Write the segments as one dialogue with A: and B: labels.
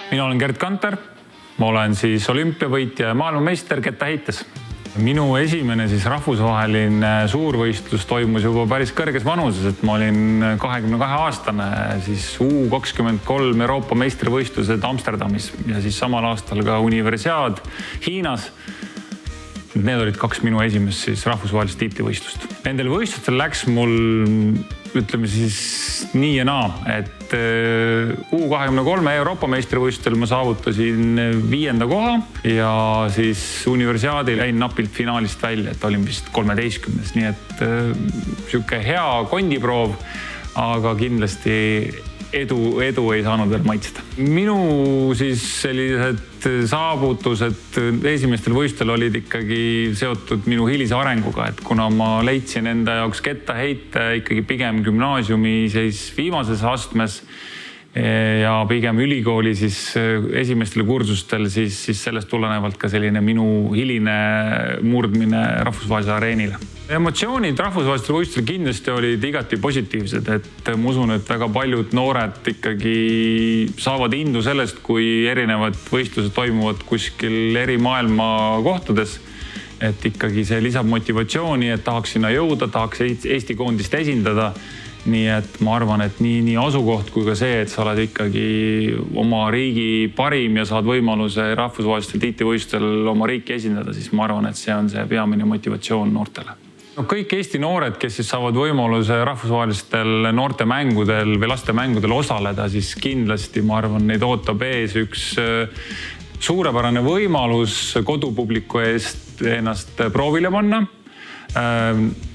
A: Mina olen Gerd Kanter, ma olen siis olümpiavõitja ja maailmameister kettaheites. Minu esimene siis rahvusvaheline suurvõistlus toimus juba päris kõrges vanuses, et ma olin 22-aastane siis U23 Euroopa meistrivõistlused Amsterdamis ja siis samal aastal ka universiaad Hiinas. Need olid kaks minu esimest siis rahvusvahelist tiitlivõistlust. Nendel võistlustel läks mul, ütleme siis nii ja naa, et U23 Euroopa meistrivõistlustel ma saavutasin 5. koha ja siis universiaadil jäin napilt finaalist välja, et olin vist 13. Nii et siuke hea kondiproov, aga kindlasti edu ei saanud veel maitsta. Minu siis sellised saavutused esimestel võistlustel olid ikkagi seotud minu hilise arenguga, et kuna ma leidsin enda jaoks kettaheite ikkagi pigem gümnaasiumi siis viimases astmes ja pigem ülikooli siis esimestel kursustel, siis sellest tulenevalt ka selline minu hiline murdmine rahvusvahelise areenile. Emotsioonid rahvusvahelistel võistlustel kindlasti olid igati positiivsed, et ma usun, et väga paljud noored ikkagi saavad indu sellest, kui erinevad võistlused toimuvad kuskil eri maailma kohtades. Et ikkagi see lisab motivatsiooni, et tahaks sinna jõuda, tahaks Eesti koondist esindada. Nii et ma arvan, et nii asukoht kui ka see, et sa oled ikkagi oma riigi parim ja saad võimaluse rahvusvahelistel tiitlivõistlustel oma riiki esindada, siis ma arvan, et see on see peamine motivatsioon noortele. Kõik Eesti noored, kes siis saavad võimaluse rahvusvahelistel noortemängudel või lastemängudel osaleda, siis kindlasti ma arvan, neid ootab ees üks suurepärane võimalus kodupubliku eest ennast proovile panna.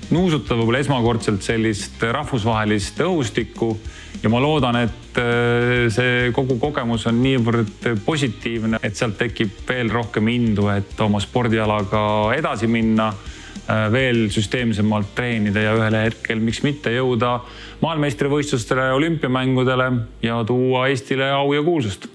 A: Nuusutada võib-olla esmakordselt sellist rahvusvahelist õhustikku ja ma loodan, et see kogu kogemus on niivõrd positiivne, et sealt tekib veel rohkem indu, et oma spordialaga edasi minna, veel süsteemsemalt treenida ja ühel hetkel miks mitte jõuda maailmameistrivõistlustele, olümpiamängudele ja tuua Eestile au ja kuulsust.